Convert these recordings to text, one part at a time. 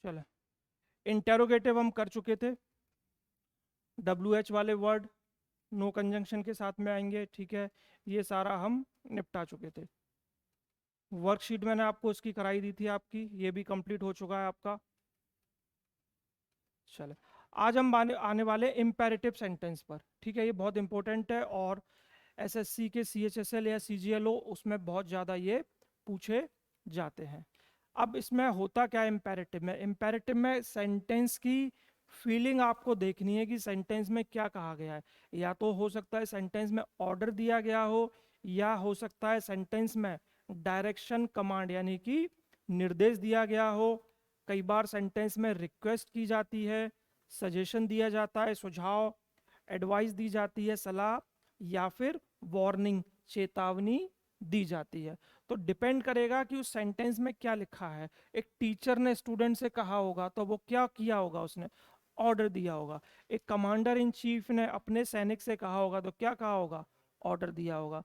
चलो, इंटेरोगेटिव हम कर चुके थे, WH वाले वर्ड नो कंजंक्शन के साथ में आएंगे, ठीक है। ये सारा हम निपटा चुके थे। वर्कशीट मैंने आपको इसकी कराई दी थी आपकी, ये भी कंप्लीट हो चुका है आपका। चलो, आज हम आने वाले इम्पेरेटिव सेंटेंस पर, ठीक है। ये बहुत इंपॉर्टेंट है और एसएससी के CHSL या CGLO उसमें बहुत ज़्यादा ये पूछे जाते हैं। अब इसमें होता क्या है इम्पेरेटिव में? इम्पेरेटिव में सेंटेंस की फीलिंग आपको देखनी है कि सेंटेंस में क्या कहा गया है। या तो हो सकता है सेंटेंस में ऑर्डर दिया गया हो, या हो सकता है सेंटेंस में डायरेक्शन कमांड यानी कि निर्देश दिया गया हो। कई बार सेंटेंस में रिक्वेस्ट की जाती है, सजेशन दिया जाता है, सुझाव, एडवाइस दी जाती है, सलाह, या फिर वार्निंग, चेतावनी दी जाती है। तो डिपेंड करेगा कि उस सेंटेंस में क्या लिखा है। एक टीचर ने स्टूडेंट से कहा होगा तो वो क्या किया होगा, उसने ऑर्डर दिया होगा। एक कमांडर इन चीफ ने अपने सैनिक से कहा होगा तो क्या कहा होगा, ऑर्डर दिया होगा,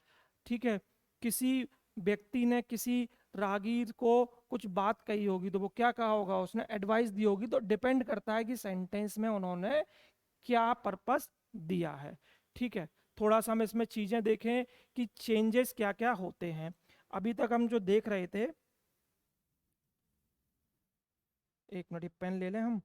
ठीक है। किसी व्यक्ति ने किसी राहगीर को कुछ बात कही होगी तो वो क्या कहा होगा, उसने एडवाइस दी होगी। तो डिपेंड करता है कि सेंटेंस में उन्होंने क्या पर्पस दिया है, ठीक है। थोड़ा सा हम इसमें चीजें देखें कि चेंजेस क्या क्या होते हैं। अभी तक हम जो देख रहे थे, एक मिनट, ये पेन ले लें हम।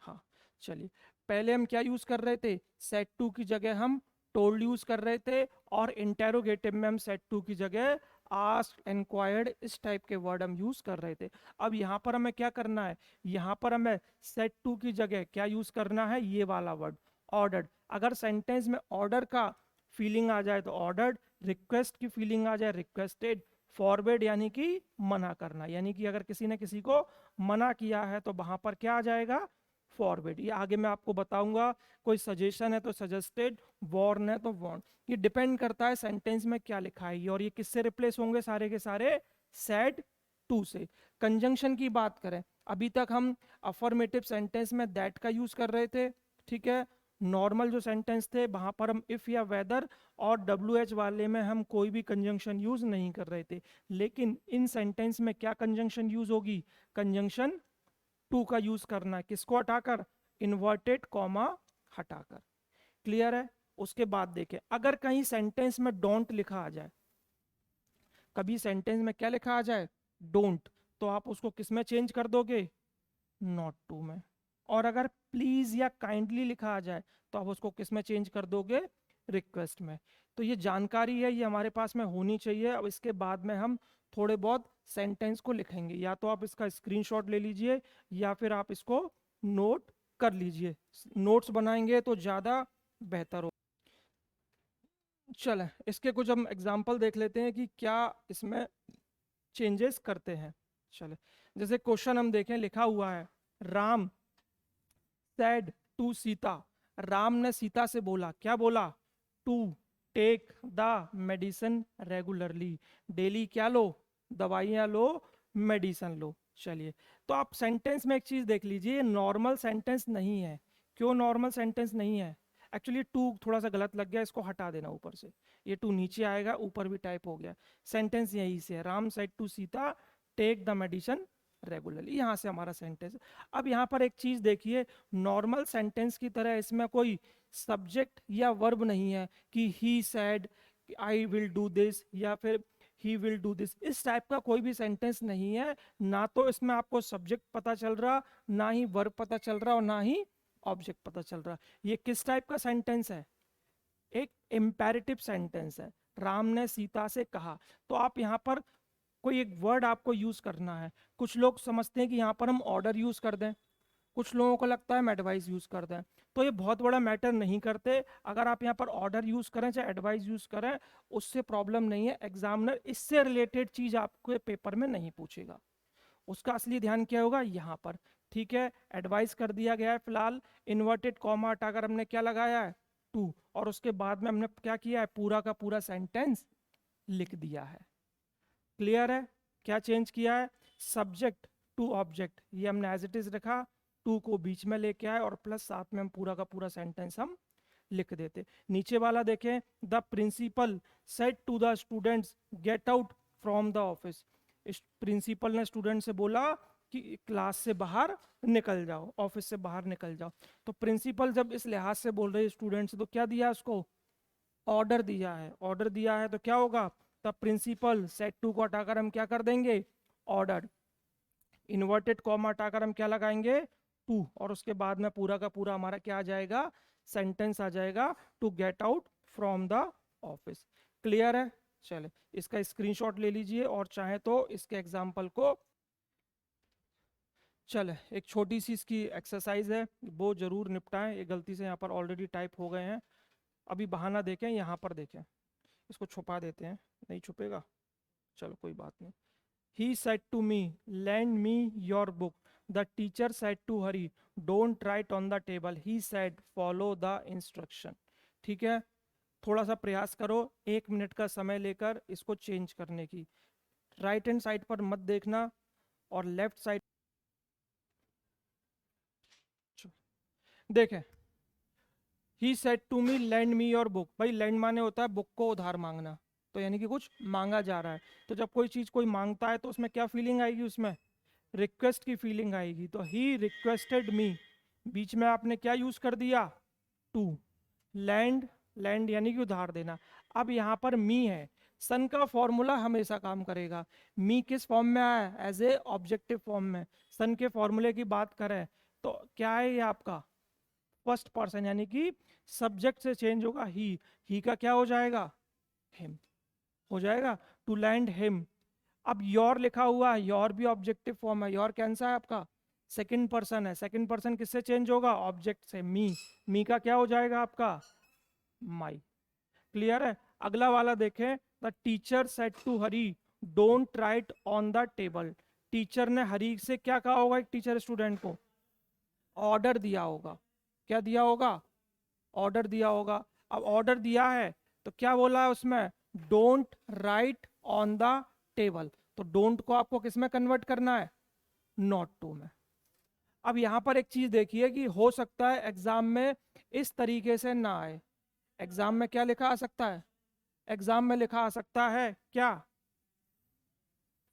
हाँ, चलिए। पहले हम क्या यूज कर रहे थे, सेट टू की जगह हम टोल्ड यूज कर रहे थे, और इंटेरोगेटिव में हम सेट टू की जगह आस्क्ड, इंक्वायर्ड, इस टाइप के वर्ड हम यूज कर रहे थे। अब यहाँ पर हमें क्या करना है, यहाँ पर हमें सेट टू की जगह क्या यूज करना है, ये वाला वर्ड ऑर्डर्ड। अगर सेंटेंस में ऑर्डर का फीलिंग आ जाए तो ऑर्डर्ड, रिक्वेस्ट की फीलिंग आ जाए रिक्वेस्टेड, फॉरवर्ड यानी कि मना करना, यानी कि अगर किसी ने किसी को मना किया है तो वहां पर क्या आ जाएगा, फॉरवर्ड। ये आगे मैं आपको बताऊंगा। कोई सजेशन है तो सजेस्टेड, वॉर्न है तो वॉर्न। ये डिपेंड करता है सेंटेंस में क्या लिखा है। और ये किससे रिप्लेस होंगे सारे के सारे, सेड टू से। कंजंक्शन की बात करें, अभी तक हम अफर्मेटिव सेंटेंस में दैट का यूज कर रहे थे, ठीक है। नॉर्मल जो सेंटेंस थे वहां पर हम इफ या वेदर, और WH वाले में हम कोई भी कंजंक्शन यूज नहीं कर रहे थे। लेकिन इन सेंटेंस में क्या कंजंक्शन यूज होगी, कंजंक्शन टू का यूज करना है। किसको हटाकर, इन्वर्टेड कॉमा हटाकर। क्लियर है? उसके बाद देखें, अगर कहीं सेंटेंस में डोंट लिखा आ जाए, कभी सेंटेंस में क्या लिखा आ जाए, डोंट, तो आप उसको किस में चेंज कर दोगे, नॉट टू में। और अगर प्लीज या काइंडली लिखा आ जाए तो आप उसको किस में चेंज कर दोगे, रिक्वेस्ट में। तो ये जानकारी है, ये हमारे पास में होनी चाहिए। अब इसके बाद में हम थोड़े बहुत सेंटेंस को लिखेंगे, या तो आप इसका स्क्रीनशॉट ले लीजिए या फिर आप इसको नोट कर लीजिए। नोट्स बनाएंगे तो ज़्यादा बेहतर हो। चलें, इसके कुछ हम एग्जाम्पल देख लेते हैं कि क्या इसमें चेंजेस करते हैं। चले, जैसे क्वेश्चन हम देखें, लिखा हुआ है, राम सेड टू सीता। राम ने सीता से बोला, क्या बोला, to take the medicine regularly, daily क्या लो, दवाइयाँ लो, मेडिसिन लो। चलिए, तो आप सेंटेंस में एक चीज देख लीजिए, नॉर्मल सेंटेंस नहीं है। क्यों नॉर्मल सेंटेंस नहीं है, एक्चुअली टू थोड़ा सा गलत लग गया, इसको हटा देना ऊपर से। ये टू नीचे आएगा, ऊपर भी टाइप हो गया। सेंटेंस यही से है, Ram said to Sita take the medicine regularly, यहाँ से हमारा सेंटेंस। अब यहाँ पर एक चीज देखिए, नॉर्मल सेंटेंस की तरह इसमें कोई सब्जेक्ट या वर्ब नहीं है कि he said I will do this, या फिर ही विल डू दिस। इस टाइप का कोई भी सेंटेंस नहीं है। ना तो इसमें आपको सब्जेक्ट पता चल रहा, ना ही वर्ब पता चल रहा, और ना ही ऑब्जेक्ट पता चल रहा। ये किस टाइप का सेंटेंस है, एक इम्पेरेटिव सेंटेंस है। राम ने सीता से कहा, तो आप यहाँ पर कोई एक वर्ड आपको यूज करना है। कुछ लोग समझते हैं कि यहाँ पर हम ऑर्डर यूज कर दें, कुछ लोगों को लगता है हम एडवाइस यूज कर दें। तो ये बहुत बड़ा मैटर नहीं करते। अगर आप यहाँ पर ऑर्डर यूज करें चाहे एडवाइस यूज करें, उससे प्रॉब्लम नहीं है। एग्जामिनर इससे रिलेटेड चीज आपके पेपर में नहीं पूछेगा। उसका असली ध्यान क्या होगा, यहाँ पर, ठीक है। एडवाइस कर दिया गया है फिलहाल, इन्वर्टेड कॉमा हटाकर हमने क्या लगाया है, टू, और उसके बाद में हमने क्या किया है, पूरा का पूरा सेंटेंस लिख दिया है। क्लियर है? क्या चेंज किया है, सब्जेक्ट टू ऑब्जेक्ट, ये हमने एज इट इज रखा, टू को बीच में लेके आए, और प्लस साथ में हम पूरा का पूरा सेंटेंस हम लिख देते। नीचे वाला देखें, the principal said to the students get out from the office. Principal ने स्टूडेंट से बोला कि क्लास से बाहर निकल जाओ, ऑफिस से बाहर निकल जाओ। तो प्रिंसिपल जब इस लिहाज से बोल रही है स्टूडेंट से, तो क्या दिया उसको, ऑर्डर दिया है। ऑर्डर दिया है तो क्या होगा, तब प्रिंसिपल सेट टू को हटाकर हम क्या कर देंगे, ऑर्डर, इन्वर्टेड कॉमा हटाकर हम क्या लगाएंगे, टू, और उसके बाद में पूरा का पूरा हमारा क्या आ जाएगा, सेंटेंस आ जाएगा, to get out from the office. Clear है? चले इसका स्क्रीनशॉट ले लीजिए और चाहे तो इसके एग्जाम्पल को, चले एक छोटी सी इसकी एक्सरसाइज है, वो जरूर निपटाएं। ये गलती से यहाँ पर ऑलरेडी टाइप हो गए हैं। अभी बहाना देखें, यहाँ पर देखें, इसको छुपा देते हैं, नहीं छुपेगा, चलो कोई बात नहीं। He said to me, lend me your book. The teacher said to hurry, don't write on the table. He said, follow the instruction. ठीक है, थोड़ा सा प्रयास करो, 1 मिनट का समय लेकर इसको चेंज करने की। राइट हैंड साइड पर मत देखना और लेफ्ट साइड देखें। He said to me lend me your book, भाई लैंड माने होता है बुक को उधार मांगना, तो यानी कि कुछ मांगा जा रहा है। तो जब कोई चीज कोई मांगता है तो उसमें क्या फीलिंग आएगी, उसमें रिक्वेस्ट की फीलिंग आएगी। तो ही रिक्वेस्टेड मी, बीच में आपने क्या यूज कर दिया, टू, लैंड, लैंड यानी कि उधार देना। अब यहाँ पर मी है, सन का फॉर्मूला हमेशा काम करेगा। मी किस फॉर्म में आया, एज ए ऑब्जेक्टिव फॉर्म में। सन के फॉर्मूले की बात करें तो क्या है ये आपका फर्स्ट पर्सन, यानी कि सब्जेक्ट से चेंज होगा ही का क्या हो जाएगा, हिम हो जाएगा, टू लैंड हिम। अब योर लिखा हुआ है, योर भी ऑब्जेक्टिव फॉर्म है, योर कैसा है आपका, सेकंड पर्सन है। सेकंड पर्सन किससे चेंज होगा, ऑब्जेक्ट से, मी का क्या हो जाएगा आपका, माई। क्लियर है? अगला वाला देखें, the teacher said to Hari don't write on the table. Teacher ने हरी से क्या कहा होगा, एक टीचर स्टूडेंट को ऑर्डर दिया होगा। क्या दिया होगा, ऑर्डर दिया होगा। अब ऑर्डर दिया है तो क्या बोला है उसमें, don't write on the table. तो डोंट को आपको किस में कन्वर्ट करना है, नॉट टू में। अब यहां पर एक चीज देखिए कि हो सकता है एग्जाम में इस तरीके से ना आए। एग्जाम में क्या लिखा आ सकता है, एग्जाम में लिखा आ सकता है क्या,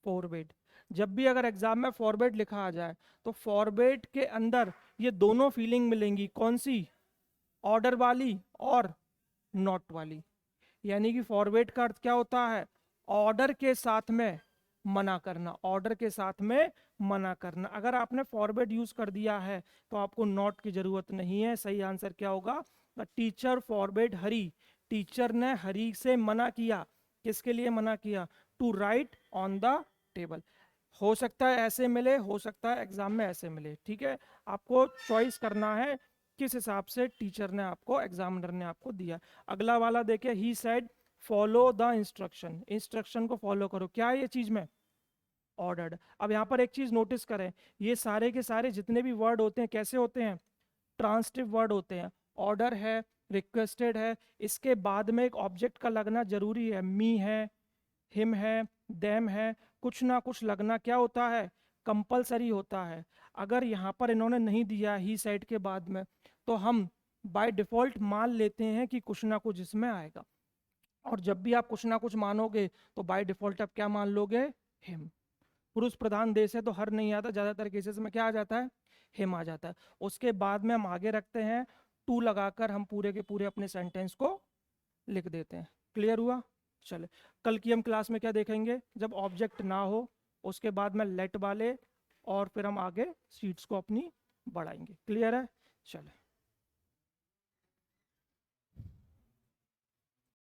फॉरवर्ड। जब भी अगर एग्जाम में फॉरवर्ड लिखा आ जाए तो फॉरवर्ड के अंदर ये दोनों फीलिंग मिलेंगी, कौन सी, ऑर्डर वाली और नॉट वाली। यानी कि फॉरवर्ड का अर्थ क्या होता है, ऑर्डर के साथ में मना करना, ऑर्डर के साथ में मना करना। अगर आपने फॉरवर्ड यूज कर दिया है तो आपको नॉट की जरूरत नहीं है। सही आंसर क्या होगा, the teacher forward Hari, teacher ने हरी से मना किया। किसके लिए मना किया, to write on the table. हो सकता है ऐसे मिले, हो सकता है एग्जाम में ऐसे मिले, ठीक है, आपको चॉइस करना है किस हिसाब से टीचर ने आपको, एग्जामिनर ने आपको दिया। अगला वाला देखिए, he said follow the instruction, instruction को फॉलो करो। क्या है ये चीज में, ऑर्डर्ड। अब यहाँ पर एक चीज नोटिस करें, ये सारे के सारे जितने भी वर्ड होते हैं कैसे होते हैं, ट्रांसिटिव वर्ड होते हैं। ऑर्डर है, रिक्वेस्टेड है, इसके बाद में एक ऑब्जेक्ट का लगना जरूरी है। मी है, हिम है, देम है, कुछ ना कुछ लगना क्या होता है, कंपलसरी होता है। अगर यहाँ पर इन्होंने नहीं दिया ही सेड के बाद में, तो हम बाय डिफॉल्ट मान लेते हैं कि कुछ ना कुछ इसमें आएगा। और जब भी आप कुछ ना कुछ मानोगे तो बाय डिफॉल्ट आप क्या मान लोगे, हिम। पुरुष प्रधान देश है तो हर नहीं आता, ज्यादातर केसेस में क्या आ जाता है, हिम आ जाता है। उसके बाद में हम आगे रखते हैं, टू लगाकर हम पूरे के पूरे अपने सेंटेंस को लिख देते हैं। क्लियर हुआ? चले कल की हम क्लास में क्या देखेंगे, जब ऑब्जेक्ट ना हो उसके बाद में लेट वाले, और फिर हम आगे सीट्स को अपनी बढ़ाएंगे। क्लियर है? चले।